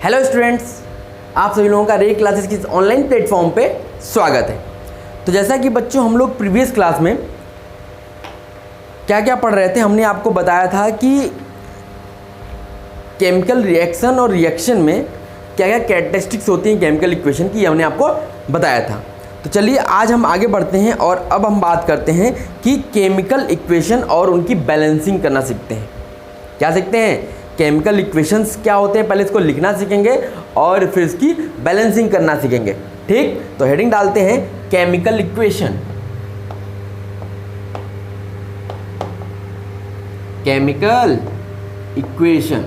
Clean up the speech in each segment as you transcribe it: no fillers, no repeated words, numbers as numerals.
Hello students, आप सभी लोगों का रे क्लासेस की ऑनलाइन प्लेटफॉर्म पे स्वागत है। तो जैसा कि बच्चों हम लोग प्रीवियस क्लास में क्या क्या पढ़ रहे थे, हमने आपको बताया था कि केमिकल रिएक्शन और रिएक्शन में क्या क्या कैरेक्टरिस्टिक्स होती हैं केमिकल इक्वेशन की, ये हमने आपको बताया था। तो चलिए आज हम आगे बढ़ते हैं और अब हम बात करते हैं कि केमिकल इक्वेशन और उनकी बैलेंसिंग करना सीखते हैं। क्या सीखते हैं? केमिकल इक्वेशंस क्या होते हैं, पहले इसको लिखना सीखेंगे और फिर इसकी बैलेंसिंग करना सीखेंगे। ठीक, तो हेडिंग डालते हैं केमिकल इक्वेशन। Chemical equation.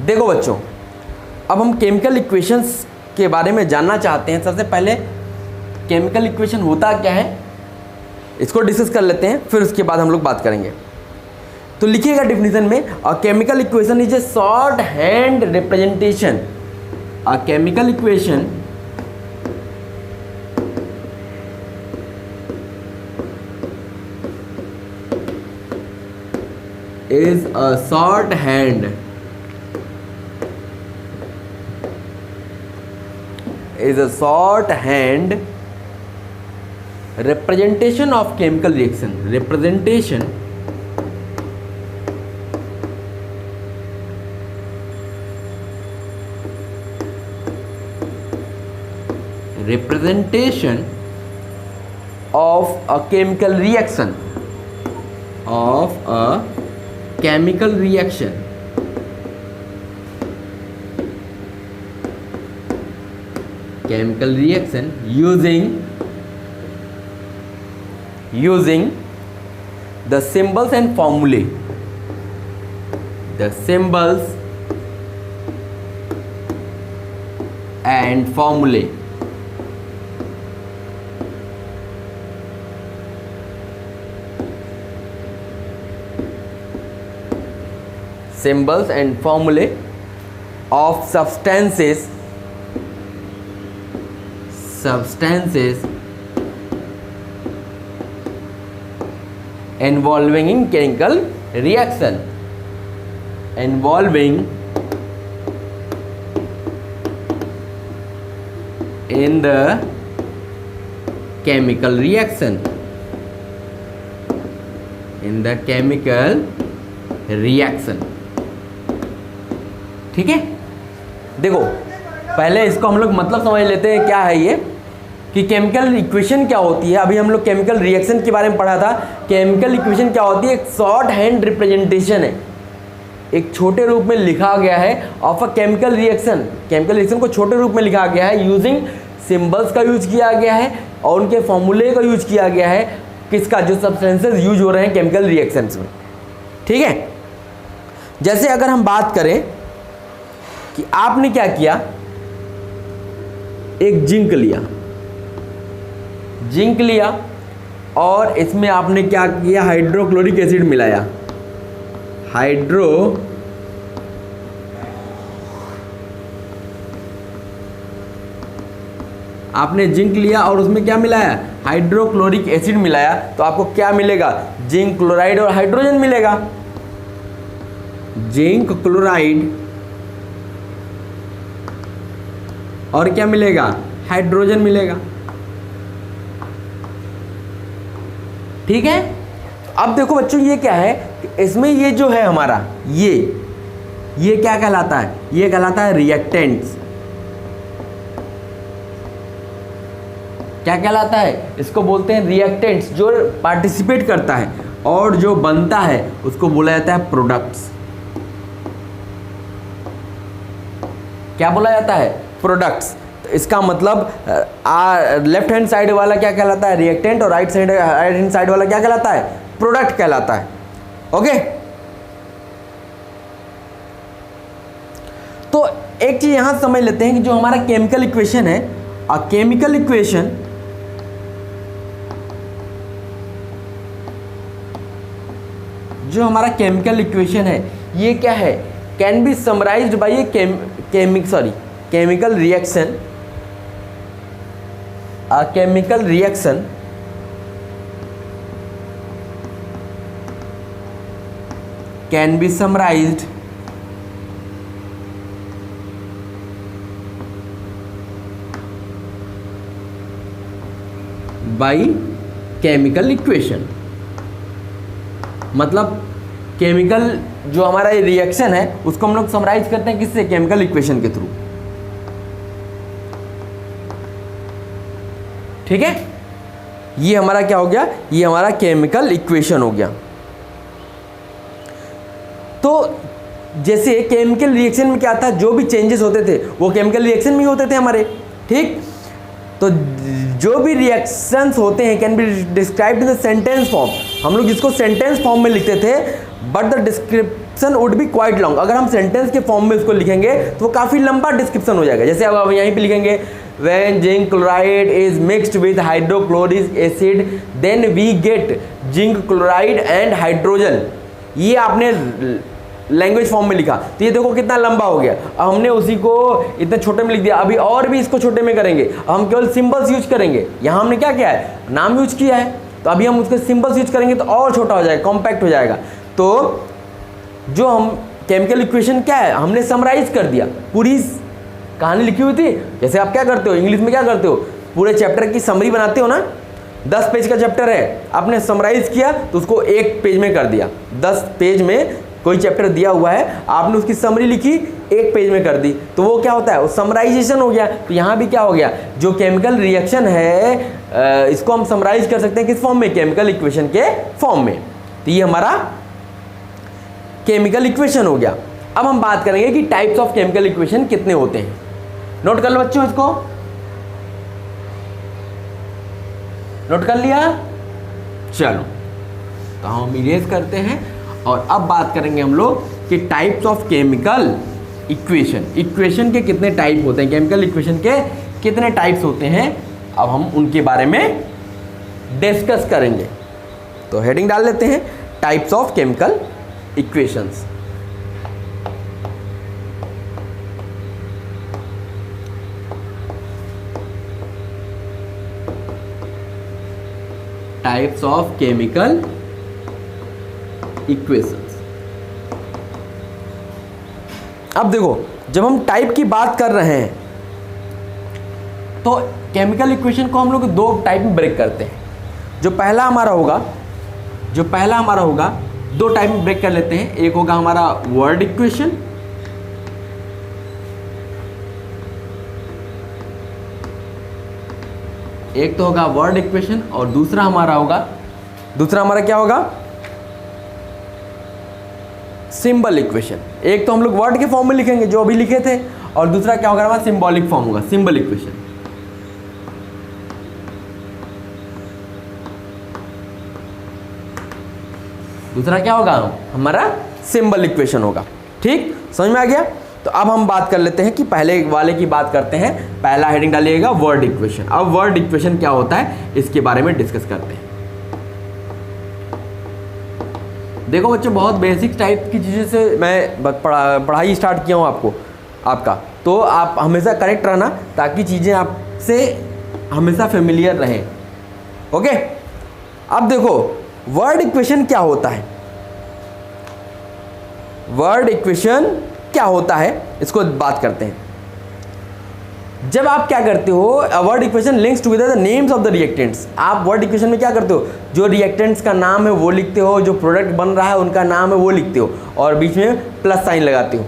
देखो बच्चों, अब हम केमिकल इक्वेशंस के बारे में जानना चाहते हैं। सबसे पहले केमिकल इक्वेशन होता क्या है इसको डिस्कस कर लेते हैं, फिर उसके बाद हम लोग बात करेंगे। तो लिखिएगा डिफिनीशन में, अ chemical equation is a short hand representation. A chemical equation is a shorthand representation of chemical reaction. Representation of a chemical reaction. Chemical reaction using the symbols and formulae. The symbols and formulae. Symbols and formulae of substances involving in chemical reaction. Involving in the chemical reaction. In the chemical reaction. ठीक है, देखो पहले इसको हम लोग मतलब समझ लेते हैं क्या है ये, कि केमिकल इक्वेशन क्या होती है। अभी हम लोग केमिकल रिएक्शन के बारे में पढ़ा था। केमिकल इक्वेशन क्या होती है? एक शॉर्ट हैंड रिप्रेजेंटेशन है, एक छोटे रूप में लिखा गया है of a chemical reaction. Chemical reaction को छोटे रूप में लिखा गया है, यूजिंग सिंबल्स का यूज किया गया है और उनके फॉर्मूले का यूज किया गया है। किसका? जो सब्सटेंसेस यूज हो रहे हैं केमिकल रिएक्शंस में। ठीक है, जैसे अगर हम बात करें कि आपने क्या किया, एक जिंक लिया और इसमें आपने क्या किया, हाइड्रोक्लोरिक एसिड मिलाया। आपने जिंक लिया और उसमें क्या मिलाया, हाइड्रोक्लोरिक एसिड मिलाया, तो आपको क्या मिलेगा, जिंक क्लोराइड और हाइड्रोजन मिलेगा। जिंक क्लोराइड और क्या मिलेगा, हाइड्रोजन मिलेगा। ठीक है, अब देखो बच्चों ये क्या है, इसमें ये जो है हमारा ये क्या कहलाता है, ये कहलाता है रिएक्टेंट्स। क्या कहलाता है? इसको बोलते हैं रिएक्टेंट्स। जो पार्टिसिपेट करता है और जो बनता है उसको बोला जाता है प्रोडक्ट्स। क्या बोला जाता है? प्रोडक्ट्स। तो इसका मतलब लेफ्ट हैंड साइड वाला क्या कहलाता है, रिएक्टेंट, और राइट हैंड साइड वाला क्या कहलाता है, प्रोडक्ट कहलाता है। ओके, तो एक चीज यहां समझ लेते हैं कि जो हमारा केमिकल इक्वेशन है, अ केमिकल इक्वेशन जो हमारा केमिकल इक्वेशन है ये क्या है, can be summarized by a chemical reaction. A chemical reaction can be summarized by chemical equation. मतलब केमिकल जो हमारा रिएक्शन है उसको हम लोग समराइज करते हैं किससे? केमिकल इक्वेशन के थ्रू। ठीक है, ये हमारा क्या हो गया? ये हमारा केमिकल इक्वेशन हो गया। तो जैसे केमिकल रिएक्शन में क्या था, जो भी चेंजेस होते थे वो केमिकल रिएक्शन में ही होते थे हमारे। ठीक, तो जो भी रिएक्शंस होते हैं can be described in the sentence form. हम लोग जिसको सेंटेंस फॉर्म में लिखते थे, but the description would be quite long. अगर हम सेंटेंस के फॉर्म में इसको लिखेंगे तो वो काफ़ी लंबा डिस्क्रिप्शन हो जाएगा। जैसे अब यहीं पे लिखेंगे when zinc chloride is mixed with hydrochloric acid then we get zinc chloride and hydrogen। ये आपने लैंग्वेज फॉर्म में लिखा, तो ये देखो कितना लंबा हो गया। अब हमने उसी को इतने छोटे में लिख दिया, अभी और भी इसको छोटे में करेंगे। अब हम केवल सिंबल्स यूज करेंगे। यहाँ हमने क्या किया है? नाम यूज किया है, तो अभी हम उसके सिंबल्स यूज करेंगे तो और छोटा हो जाएगा, कॉम्पैक्ट हो जाएगा। तो जो हम केमिकल इक्वेशन क्या है, हमने समराइज कर दिया। पूरी कहानी लिखी हुई थी। जैसे आप क्या करते हो इंग्लिश में, क्या करते हो? पूरे चैप्टर की समरी बनाते हो ना। 10 पेज का चैप्टर है, आपने समराइज किया तो उसको 1 पेज में कर दिया। 10 पेज में कोई चैप्टर दिया हुआ है, आपने उसकी समरी लिखी, 1 पेज में कर दी, तो वो क्या होता है? वो समराइजेशन हो गया। तो यहाँ भी क्या हो गया? जो केमिकल रिएक्शन है इसको हम समराइज कर सकते हैं किस फॉर्म में? केमिकल इक्वेशन के फॉर्म में। तो ये हमारा केमिकल इक्वेशन हो गया। अब हम बात करेंगे कि टाइप्स ऑफ केमिकल इक्वेशन कितने होते हैं। नोट कर लो बच्चों, इसको नोट कर लिया? चलो, तो हम इरेज करते हैं और अब बात करेंगे हम लोग कि types of chemical equation. Equation के कितने टाइप होते हैं, केमिकल इक्वेशन के कितने टाइप्स होते हैं, अब हम उनके बारे में डिस्कस करेंगे। तो हेडिंग डाल लेते हैं, types of chemical equations. Types of chemical equations. अब देखो, जब हम टाइप की बात कर रहे हैं तो केमिकल इक्वेशन को हम लोग 2 टाइप में ब्रेक करते हैं। जो पहला हमारा होगा 2 टाइप में ब्रेक कर लेते हैं। एक होगा हमारा वर्ड इक्वेशन, एक तो होगा वर्ड इक्वेशन, और दूसरा हमारा क्या होगा? Symbol equation. एक तो हम लोग वर्ड के फॉर्म में लिखेंगे जो अभी लिखे थे, और दूसरा क्या होगा? हमारा सिंबॉलिक फॉर्म होगा, सिंबल इक्वेशन। दूसरा क्या होगा? हमारा सिंबल इक्वेशन होगा। ठीक, समझ में आ गया? तो अब हम बात कर लेते हैं कि पहले वाले की बात करते हैं। पहला हेडिंग डालिएगा वर्ड इक्वेशन। अब वर्ड इक्वेशन क्या होता है इसके बारे में डिस्कस करते हैं। देखो बच्चों, बहुत बेसिक टाइप की चीज़ें से मैं पढ़ाई स्टार्ट किया हूँ आपका, तो आप हमेशा करेक्ट रहना ताकि चीज़ें आपसे हमेशा फेमिलियर रहें। ओके, अब देखो वर्ड इक्वेशन क्या होता है। वर्ड इक्वेशन क्या होता है इसको बात करते हैं। जब आप क्या करते हो, word equation links together the names of the reactants. आप वर्ड इक्वेशन में क्या करते हो? जो रिएक्टेंट्स का नाम है वो लिखते हो, जो प्रोडक्ट बन रहा है उनका नाम है वो लिखते हो, और बीच में प्लस साइन लगाते हो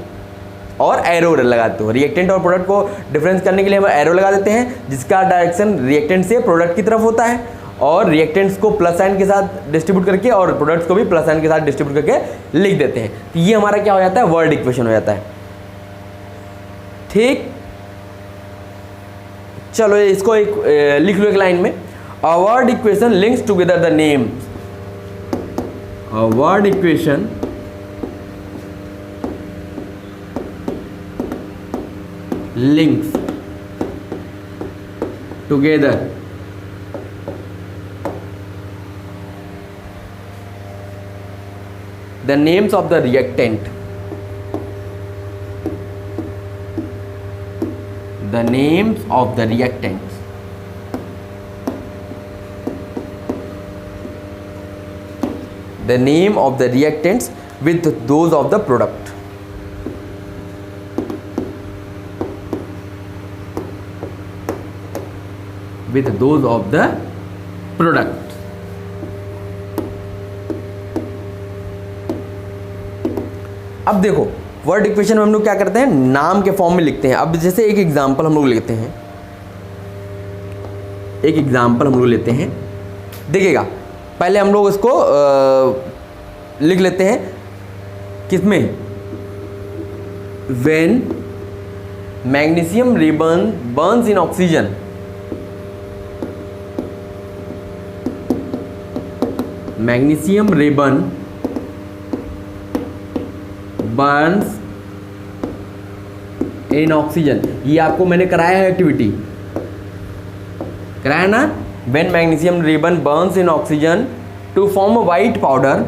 और एरो लगाते हो। रिएक्टेंट और प्रोडक्ट को डिफरेंस करने के लिए हम एरो लगा देते हैं, जिसका डायरेक्शन रिएक्टेंट से प्रोडक्ट की तरफ होता है, और रिएक्टेंट्स को प्लस साइन के साथ डिस्ट्रीब्यूट करके और प्रोडक्ट्स को भी प्लस साइन के साथ डिस्ट्रीब्यूट करके लिख देते हैं। तो ये हमारा क्या हो जाता है? वर्ड इक्वेशन हो जाता है। ठीक, चलो इसको एक लिख लो एक लाइन में। A word equation links together the name. A word equation links together the names of the reactant, the names of the reactants, the name of the reactants with those of the product. With those of the product. अब देखो word equation में हम लोग क्या करते हैं, नाम के फॉर्म में लिखते हैं। अब जैसे एक एग्जांपल हम लोग लेते हैं, एक एग्जांपल हम लोग लेते हैं, देखिएगा पहले हम लोग इसको लिख लेते हैं किसमें, when magnesium ribbon burns in oxygen, magnesium ribbon burns in oxygen. ये आपको मैंने कराया है एक्टिविटी, कराया ना। When magnesium ribbon burns in oxygen to form a white powder,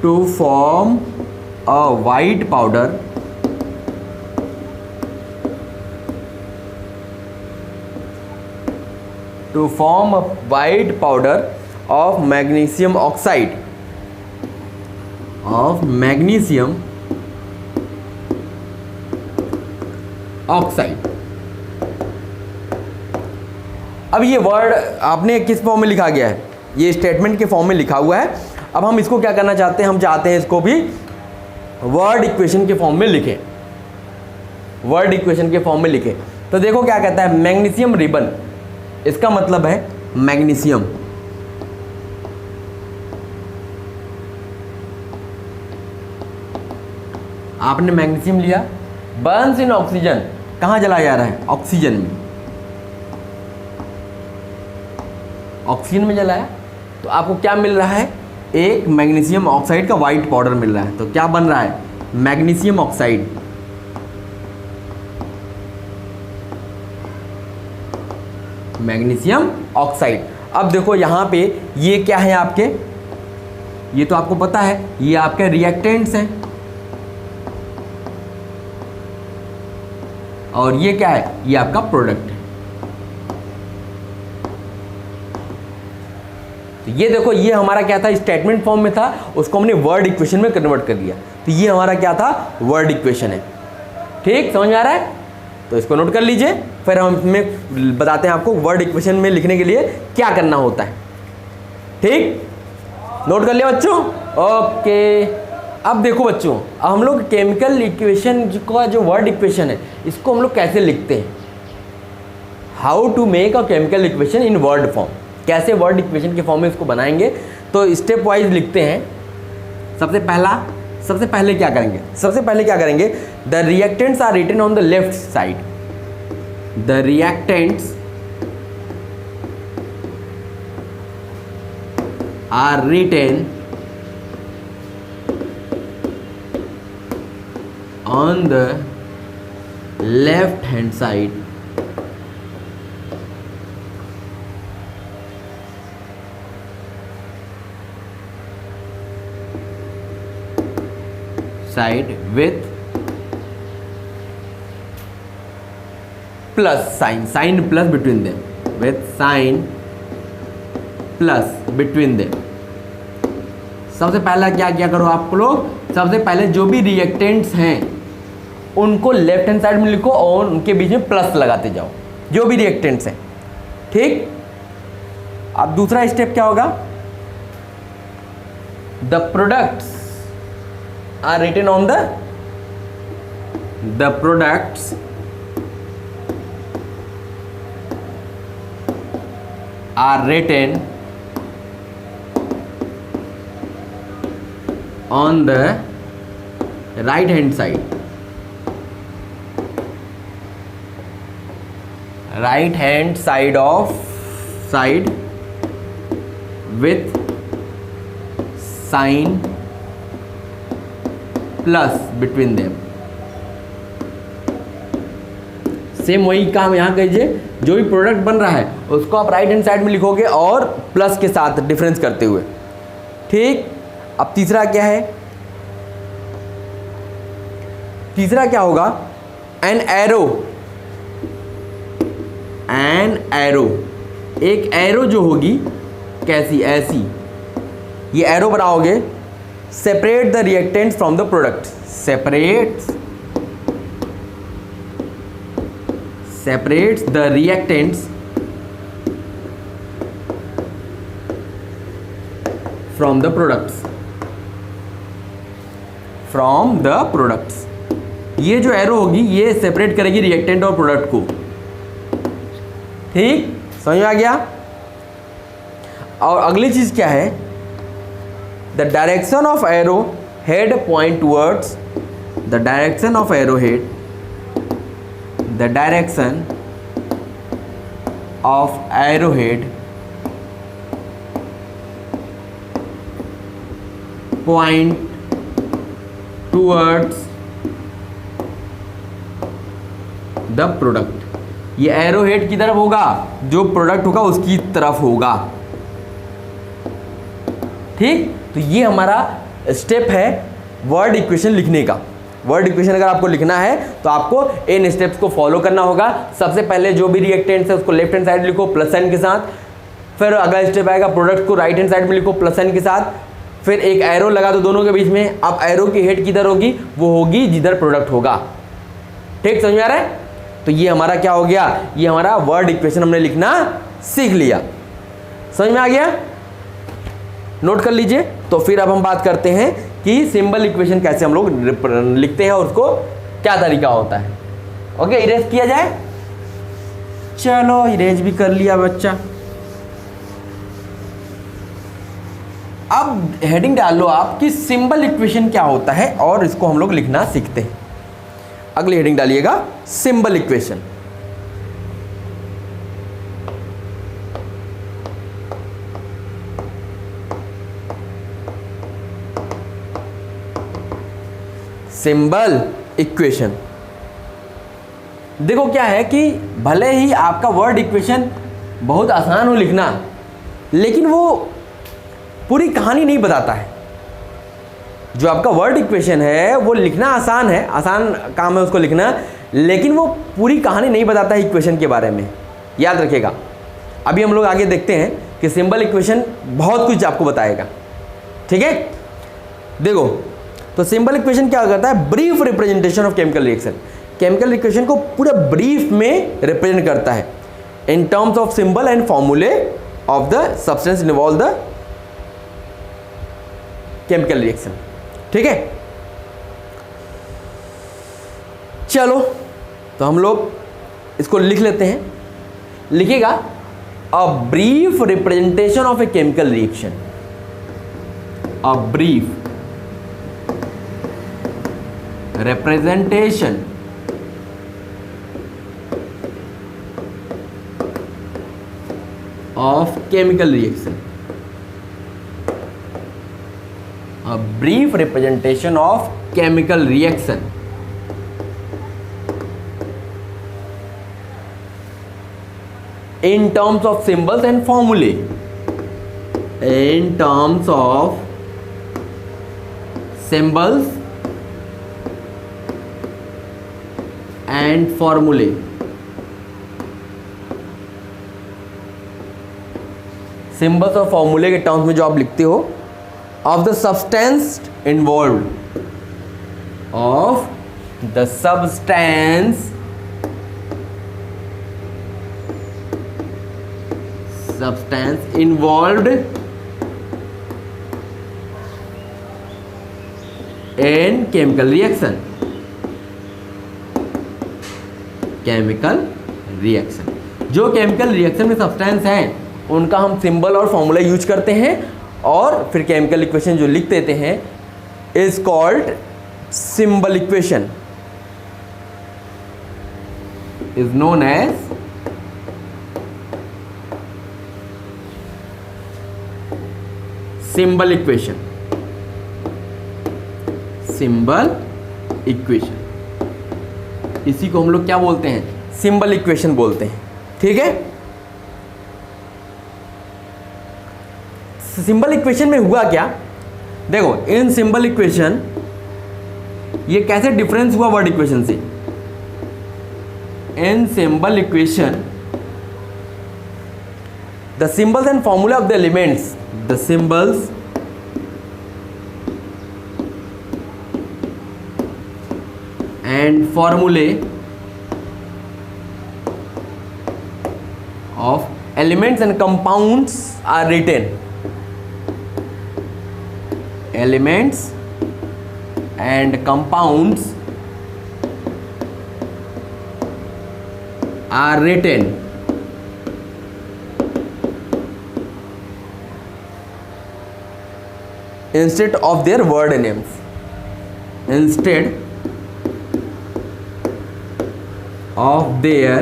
to form a white powder to form a white powder of magnesium oxide, of magnesium oxide। अब ये word आपने किस फॉर्म में लिखा गया है, ये स्टेटमेंट के फॉर्म में लिखा हुआ है। अब हम इसको क्या करना चाहते हैं, हम चाहते हैं इसको भी वर्ड इक्वेशन के फॉर्म में लिखें, वर्ड इक्वेशन के फॉर्म में लिखें। तो देखो क्या कहता है, मैग्नीशियम रिबन, इसका मतलब है मैग्नीशियम, आपने मैग्नीशियम लिया, बर्न्स इन ऑक्सीजन, कहां जलाया जा रहा है, ऑक्सीजन में, ऑक्सीजन में जलाया, तो आपको क्या मिल रहा है, एक मैग्नीशियम ऑक्साइड का वाइट पाउडर मिल रहा है। तो क्या बन रहा है, मैग्नीशियम ऑक्साइड, मैग्नीशियम ऑक्साइड। अब देखो यहाँ पे ये क्या है आपके, ये तो आपको पता है, ये आपके रिएक्टेंट्स हैं, और ये क्या है, ये आपका प्रोडक्ट है। तो ये देखो, ये हमारा क्या था, स्टेटमेंट फॉर्म में था, उसको हमने वर्ड इक्वेशन में कन्वर्ट कर दिया। तो ये हमारा क्या था, वर्ड इक्वेशन है। ठीक, समझ में आ रहा है? तो इसको नोट कर लीजिए, फिर हम इसमें बताते हैं आपको वर्ड इक्वेशन में लिखने के लिए क्या करना होता है। ठीक, नोट कर लिया बच्चों? ओके। अब देखो बच्चों, अब हम लोग केमिकल इक्वेशन का जो वर्ड इक्वेशन है, इसको हम लोग कैसे लिखते हैं, how to make a chemical equation in word form, कैसे वर्ड इक्वेशन के फॉर्म में इसको बनाएंगे। तो स्टेप वाइज लिखते हैं। सबसे पहले क्या करेंगे, सबसे पहले क्या करेंगे, the reactants are written on the left side, the reactants are written on the left hand side with plus sign plus between them, with sign plus between them। सबसे पहला क्या करो आप लोग, सबसे पहले जो भी रिएक्टेंट्स हैं उनको लेफ्ट हैंड साइड में लिखो और उनके बीच में प्लस लगाते जाओ, जो भी रिएक्टेंट्स हैं। ठीक, अब दूसरा स्टेप क्या होगा, the products are written on the products are written on the right hand side, right hand side of side with sign plus between them। Same वही काम यहाँ कीजिए, जो भी प्रोडक्ट बन रहा है उसको आप राइट हैंड साइड में लिखोगे और प्लस के साथ डिफरेंस करते हुए। ठीक, अब तीसरा क्या है, तीसरा क्या होगा, एन एरो, एन एरो, एक एरो जो होगी कैसी, ऐसी, ये एरो बनाओगे, separate the reactants from the product, separates the reactants from the products, from the products. ये जो एरो होगी ये सेपरेट करेगी रिएक्टेंट और प्रोडक्ट को। ठीक, समझ में आ गया। और अगली चीज क्या है, the direction of arrow head point towards, the direction of arrow head, the direction of arrow head point towards the product. ये एरो हेड की तरफ होगा, जो प्रोडक्ट होगा उसकी तरफ होगा। ठीक, तो ये हमारा स्टेप है वर्ड इक्वेशन लिखने का। वर्ड इक्वेशन अगर आपको लिखना है तो आपको इन स्टेप्स को फॉलो करना होगा। सबसे पहले जो भी रिएक्टेंट्स है उसको लेफ्ट हैंड साइड लिखो प्लस साइन के साथ, फिर अगला स्टेप आएगा प्रोडक्ट को राइट हैंड साइड में लिखो प्लस साइन के साथ, फिर एक एरो लगा दो दोनों के बीच में। अब एरो की हेड किधर होगी, वो होगी जिधर प्रोडक्ट होगा। ठीक, समझ में आ रहा है। तो ये हमारा क्या हो गया, ये हमारा वर्ड इक्वेशन हमने लिखना सीख लिया। समझ में आ गया, नोट कर लीजिए। तो फिर अब हम बात करते हैं कि सिंबल इक्वेशन कैसे हम लोग लिखते हैं और उसको क्या तरीका होता है। ओके, इरेज किया जाए। चलो इरेज भी कर लिया बच्चा। अब हेडिंग डाल लो आप कि सिंबल इक्वेशन क्या होता है और इसको हम लोग लिखना सीखते हैं। अगली हेडिंग डालिएगा सिंबल इक्वेशन। Symbol equation. देखो क्या है कि भले ही आपका वर्ड इक्वेशन बहुत आसान हो लिखना, लेकिन वो पूरी कहानी नहीं बताता है। जो आपका वर्ड इक्वेशन है वो लिखना आसान है, आसान काम है उसको लिखना, लेकिन वो पूरी कहानी नहीं बताता है इक्वेशन के बारे में। याद रखिएगा। अभी हम लोग आगे देखते हैं कि सिंबल इक्वेशन बहुत कुछ आपको बताएगा। ठीक है, देखो तो सिंबल इक्वेशन क्या करता है, brief representation of chemical reaction. Chemical reaction को पूरा ब्रीफ में रिप्रेजेंट करता है in terms of symbol and formulae of the substance involve the chemical reaction. ठीक है, चलो तो हम लोग इसको लिख लेते हैं। लिखिएगा a brief representation of A chemical reaction. A brief representation of chemical reaction. A brief representation of chemical reaction. In terms of symbols and formulae. In terms of symbols and formulae. Symbols और फॉर्मूले के terms में जो आप लिखते हो, of the substance involve, of the substance involved in chemical reaction. Chemical reaction, जो chemical reaction में सब्सटेंस हैं उनका हम सिंबल और फॉर्मूला यूज करते हैं और फिर केमिकल इक्वेशन जो लिख देते हैं is called symbol equation, is known as symbol equation. Symbol equation, इसी को हम लोग क्या बोलते हैं, सिंबल इक्वेशन बोलते हैं। ठीक है, सिंबल इक्वेशन में हुआ क्या, देखो इन सिंबल इक्वेशन ये कैसे डिफरेंस हुआ वर्ड इक्वेशन से। In symbol equation the symbols and formula of the elements, the symbols and formulae of elements and compounds are written elements and compounds are written instead of their word names. Instead of their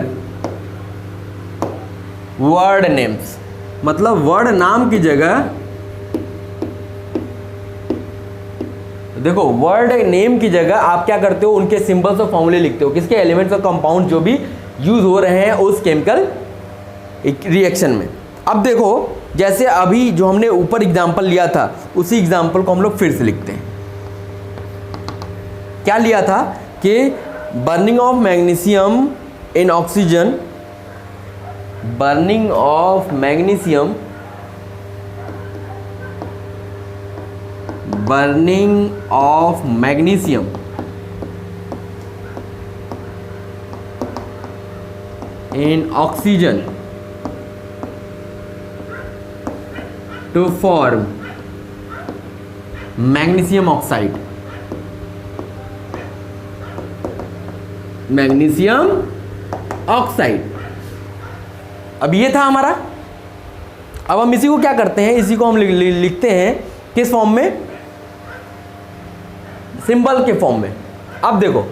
word names, मतलब word नाम की जगह, देखो word name की जगह आप क्या करते हो, उनके सिंबल्स और फॉर्मूले लिखते हो, किसके, एलिमेंट्स और कंपाउंड जो भी यूज हो रहे हैं उस केमिकल रिएक्शन में। अब देखो जैसे अभी जो हमने ऊपर एग्जांपल लिया था उसी एग्जांपल को हम लोग फिर से लिखते हैं। क्या लिया था कि burning of magnesium in oxygen, burning of magnesium, burning of magnesium in oxygen to form magnesium oxide, magnesium oxide. अब ये था हमारा। अब हम इसी को क्या करते हैं, इसी को हम लिखते हैं किस फॉर्म में, सिंबल के फॉर्म में। अब देखो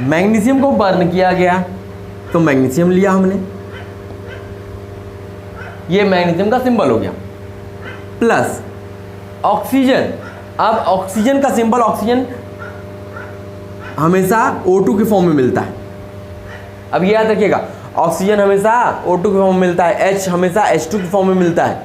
मैग्नीशियम को बर्न किया गया तो मैग्नीशियम लिया हमने, ये मैग्नीशियम का सिंबल हो गया, प्लस ऑक्सीजन। अब ऑक्सीजन का सिंबल, ऑक्सीजन हमेशा O2 के फॉर्म में मिलता है। अब ये याद रखिएगा, ऑक्सीजन हमेशा O2 के फॉर्म में मिलता है, H हमेशा H2 के फॉर्म में मिलता है,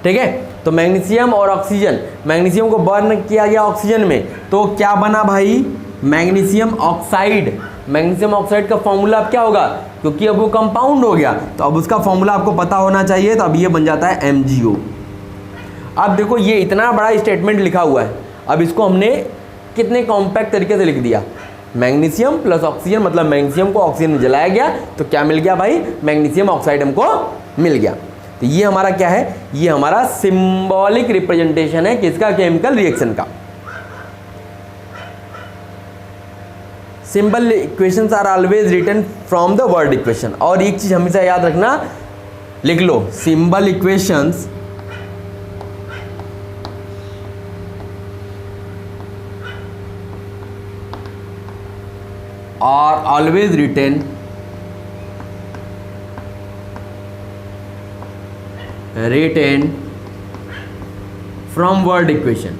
ठीक है। तो मैग्नीशियम और ऑक्सीजन, मैग्नीशियम को बर्न किया गया ऑक्सीजन में तो क्या बना भाई, मैग्नीशियम ऑक्साइड। मैग्नीशियम ऑक्साइड का फॉर्मूला अब क्या होगा, क्योंकि अब वो कंपाउंड हो गया तो अब उसका फॉर्मूला आपको पता होना चाहिए, तो अब ये बन जाता है MgO। अब देखो ये इतना बड़ा स्टेटमेंट लिखा हुआ है, अब इसको हमने कितने कॉम्पैक्ट तरीके से लिख दिया, मैग्नीशियम प्लस ऑक्सीजन, मतलब मैग्नीशियम को ऑक्सीजन में जलाया गया तो क्या मिल गया भाई, मैग्नीशियम ऑक्साइड हमको मिल गया। तो ये हमारा क्या है, ये हमारा सिंबॉलिक रिप्रेजेंटेशन है किसका, केमिकल रिएक्शन का। Symbol equations are always written from the word equation. और एक चीज हमेशा याद रखना, लिख लो, symbol equations are always written from word equation।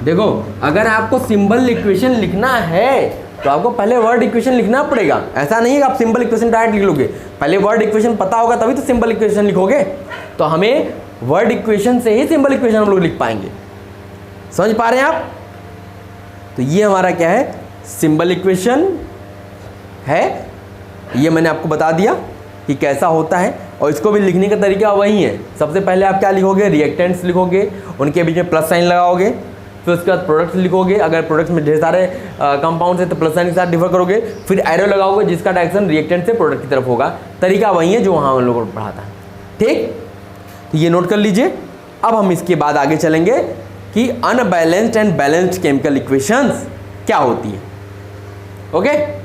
देखो अगर आपको सिंबल इक्वेशन लिखना है तो आपको पहले वर्ड इक्वेशन लिखना पड़ेगा। ऐसा नहीं है कि आप सिंबल इक्वेशन डायरेक्ट लिख लोगे, पहले वर्ड इक्वेशन पता होगा तभी तो सिंबल इक्वेशन लिखोगे। तो हमें वर्ड इक्वेशन से ही सिंबल इक्वेशन हम लोग लिख पाएंगे। समझ पा रहे हैं आप? तो ये हमारा क्या है, सिंबल इक्वेशन है। ये मैंने आपको बता दिया कि कैसा होता है, और इसको भी लिखने का तरीका वही है। सबसे पहले आप क्या लिखोगे, रिएक्टेंट्स लिखोगे, उनके बीच में प्लस साइन लगाओगे, फिर उसके बाद प्रोडक्ट्स लिखोगे। अगर प्रोडक्ट्स में ढेर सारे कंपाउंड्स है तो प्लस साइन के साथ डिफर करोगे, फिर एरो लगाओगे जिसका डायरेक्शन रिएक्टेंट से प्रोडक्ट की तरफ होगा। तरीका वही है जो वहाँ हम लोगों को पढ़ा था, ठीक। तो ये नोट कर लीजिए। अब हम इसके बाद आगे चलेंगे कि unbalanced and balanced chemical equations क्या होती है। ओके,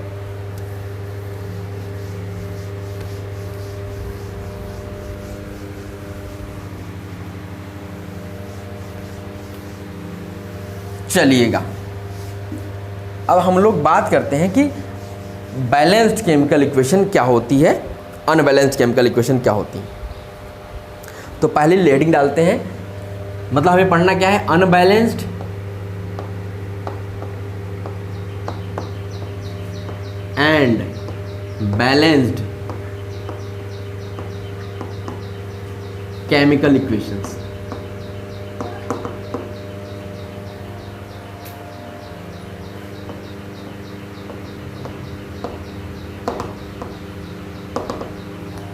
चलिएगा अब हम लोग बात करते हैं कि बैलेंस्ड केमिकल इक्वेशन क्या होती है, अनबैलेंस्ड केमिकल इक्वेशन क्या होती है। तो पहले हेडिंग डालते हैं, मतलब हमें पढ़ना क्या है, unbalanced and balanced chemical equations.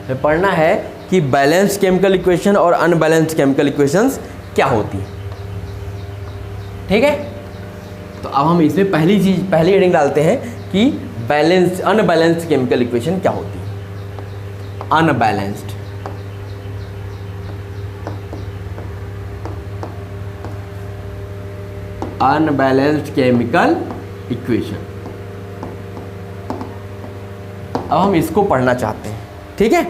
हमें पढ़ना है कि बैलेंस्ड केमिकल इक्वेशन और अनबैलेंस्ड केमिकल इक्वेशंस क्या होती है, ठीक है। तो अब हम इसमें पहली हेडिंग डालते हैं कि बैलेंस्ड अनबैलेंस्ड केमिकल इक्वेशन क्या होती है। Unbalanced unbalanced chemical equation. अब हम इसको पढ़ना चाहते हैं, ठीक है।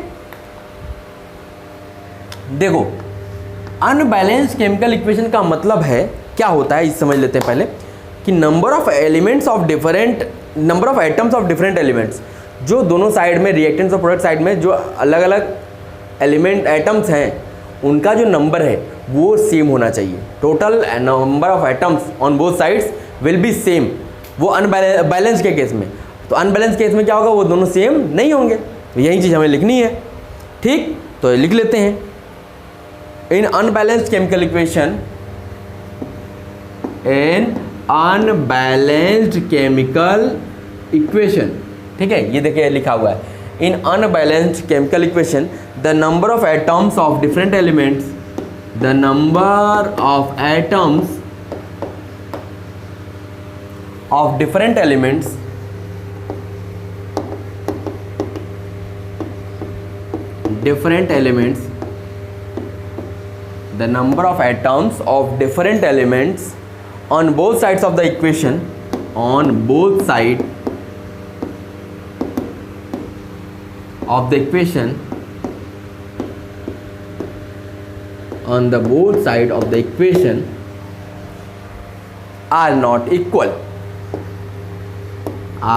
देखो अनबैलेंस्ड केमिकल इक्वेशन का मतलब है क्या होता है, इस समझ लेते हैं पहले कि number of atoms of different elements, जो दोनों साइड में रिएक्टेंट्स और प्रोडक्ट साइड में जो अलग अलग एटम्स हैं उनका जो नंबर है वो सेम होना चाहिए। Total number of atoms on both sides will be same, वो अनबैलेंस के केस में। तो अनबैलेंस केस में क्या होगा, वो दोनों सेम नहीं होंगे। तो यही चीज़ हमें लिखनी है, ठीक। तो लिख लेते हैं, in unbalanced chemical equation, in unbalanced chemical equation, ठीक है। ये देखिए लिखा हुआ है, in unbalanced chemical equation the number of atoms of different elements, the number of atoms of different elements the number of atoms of different elements on both sides of the equation, on both side of the equation, on the both side of the equation are not equal,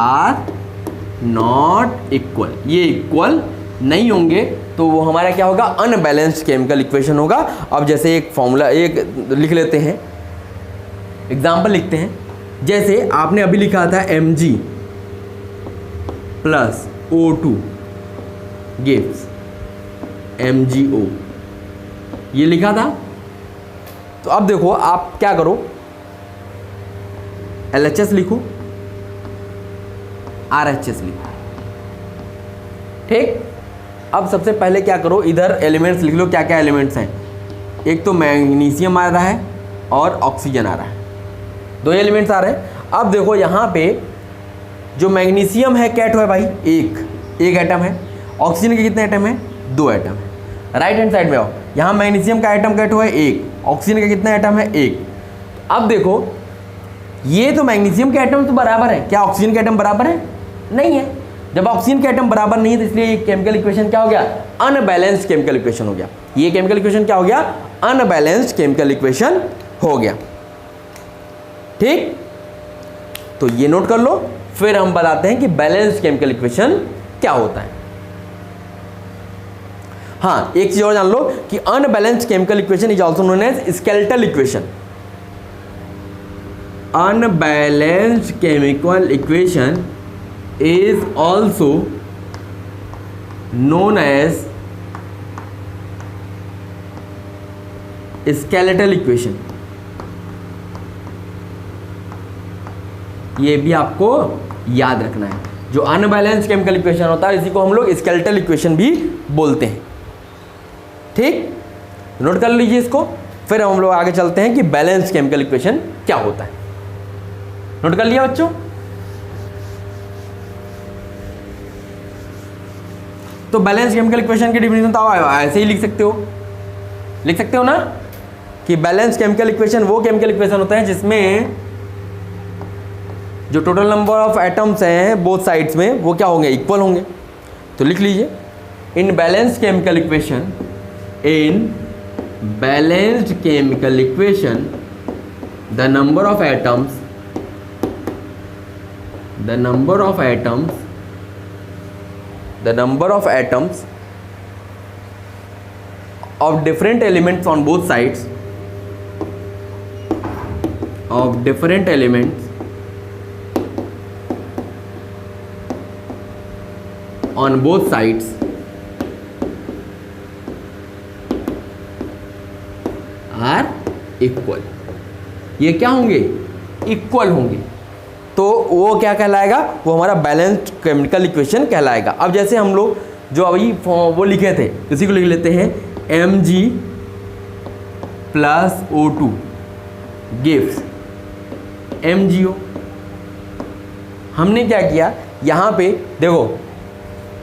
are not equal। ये equal नहीं होंगे तो वो हमारा क्या होगा, unbalanced chemical equation होगा। अब जैसे एक फॉर्मूला एक लिख लेते हैं, एग्जाम्पल लिखते हैं। जैसे आपने अभी लिखा था Mg plus O2 gives MgO, ये लिखा था। तो अब देखो आप क्या करो, LHS लिखो, RHS लिखो, ठीक। अब सबसे पहले क्या करो, इधर एलिमेंट्स लिख लो, क्या क्या एलिमेंट्स हैं। एक तो मैग्नीशियम आ रहा है और ऑक्सीजन आ रहा है, दो एलिमेंट्स आ रहे हैं। अब देखो यहाँ पे जो मैग्नीशियम है क्या है भाई, एक एटम है। ऑक्सीजन के कितने एटम है, 2 एटम है। राइट हैंड साइड में आओ, यहाँ मैग्नीशियम का एटम क्या है, 1। ऑक्सीजन का कितना एटम है, 1। अब देखो ये तो मैग्नीशियम के एटम तो बराबर है, क्या ऑक्सीजन के एटम बराबर है, नहीं है। जब ऑक्सीजन के एटम बराबर नहीं है तो इसलिए ये केमिकल इक्वेशन क्या हो गया, अनबैलेंस्ड केमिकल इक्वेशन हो गया। ये केमिकल इक्वेशन क्या हो गया, अनबैलेंस्ड केमिकल इक्वेशन हो गया, ठीक। तो ये नोट कर लो, फिर हम बताते हैं कि बैलेंस्ड केमिकल इक्वेशन क्या होता है। हाँ, एक चीज और जान लो कि unbalanced chemical equation is also known as skeletal equation. Unbalanced chemical equation is also known as skeletal equation। ये भी आपको याद रखना है, जो अनबैलेंस्ड केमिकल इक्वेशन होता है इसी को हम लोग स्केलेटल इक्वेशन भी बोलते हैं, ठीक। नोट कर लीजिए इसको, फिर हम लोग आगे चलते हैं कि बैलेंस्ड केमिकल इक्वेशन क्या होता है। नोट कर लिया बच्चों। तो बैलेंस केमिकल इक्वेशन की डिफिनेशन तो ऐसे ही लिख सकते हो ना, कि बैलेंस केमिकल इक्वेशन वो केमिकल इक्वेशन होता है जिसमें जो टोटल नंबर ऑफ एटम्स हैं बोथ साइड्स में वो क्या होंगे, इक्वल होंगे। तो लिख लीजिए, इन balanced chemical equation, in balanced chemical equation the number of atoms the number of atoms of different elements on both sides are equal। ये क्या होंगे, इक्वल होंगे। तो वो क्या कहलाएगा, वो हमारा बैलेंस्ड केमिकल इक्वेशन कहलाएगा। अब जैसे हम लोग जो अभी वो लिखे थे इसी को लिख लेते हैं, Mg plus O2 gives MgO। हमने क्या किया, यहाँ पे देखो,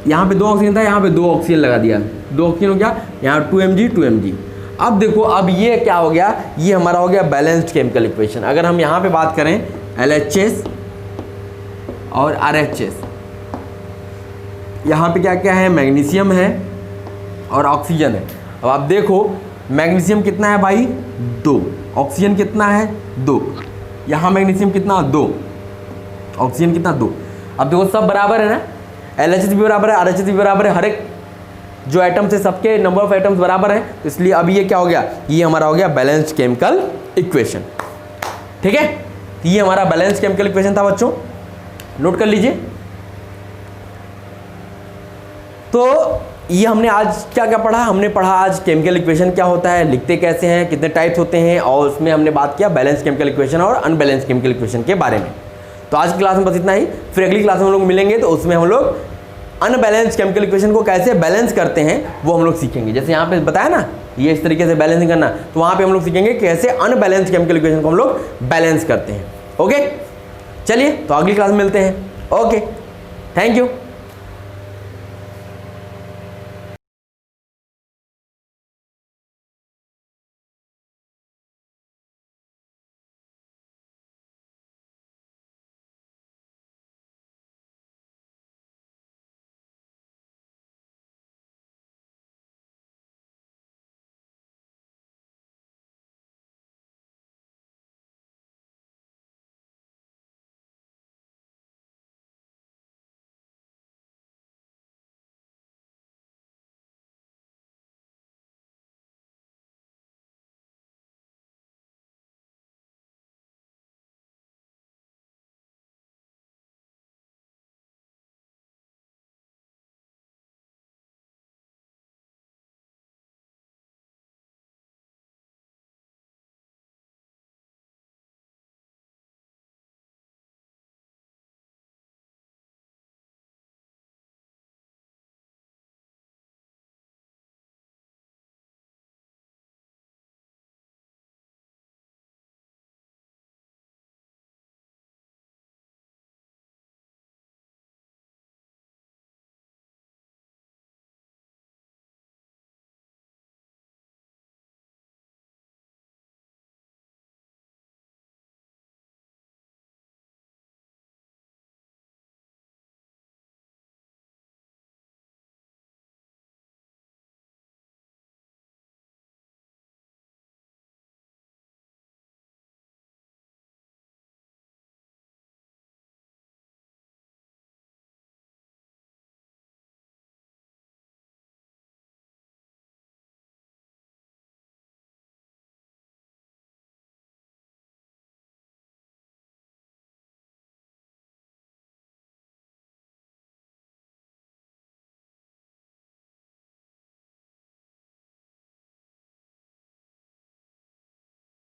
यहाँ पे 2 ऑक्सीजन था, यहाँ पे 2 ऑक्सीजन लगा दिया, 2 ऑक्सीजन हो गया, यहाँ 2Mg अब देखो, अब ये क्या हो गया, ये हमारा हो गया बैलेंस्ड केमिकल इक्वेशन। अगर हम यहाँ पे बात करें LHS और RHS, यहाँ पे क्या क्या है, मैग्नीशियम है और ऑक्सीजन है। अब आप देखो मैग्नीशियम कितना है भाई, 2, ऑक्सीजन कितना है 2, यहाँ मैग्नीशियम कितना 2, ऑक्सीजन कितना 2। अब देखो सब बराबर है ना, LHS भी बराबर है, RHS भी बराबर है, हर एक जो एटम्स है सबके नंबर ऑफ एटम्स बराबर है, तो इसलिए अब ये क्या हो गया, ये हमारा हो गया बैलेंस्ड केमिकल इक्वेशन। ठीक है, ये हमारा बैलेंस्ड केमिकल इक्वेशन था बच्चों, नोट कर लीजिए। तो ये हमने आज क्या क्या पढ़ा, हमने पढ़ा आज केमिकल इक्वेशन क्या होता है, लिखते कैसे हैं, कितने टाइप्स होते हैं, और उसमें हमने बात किया बैलेंस केमिकल इक्वेशन और अनबैलेंस केमिकल इक्वेशन के बारे में। तो आज की क्लास में बस इतना ही, फिर अगली क्लास में हम लोग मिलेंगे तो उसमें हम लोग अनबैलेंस केमिकल इक्वेशन को कैसे बैलेंस करते हैं वो हम लोग सीखेंगे। जैसे यहाँ पे बताया ना ये इस तरीके से बैलेंसिंग करना, तो वहाँ पे हम लोग सीखेंगे कैसे अनबैलेंस केमिकल इक्वेशन को हम लोग बैलेंस करते हैं। ओके, चलिए तो अगली क्लास में मिलते हैं। Okay, thank you.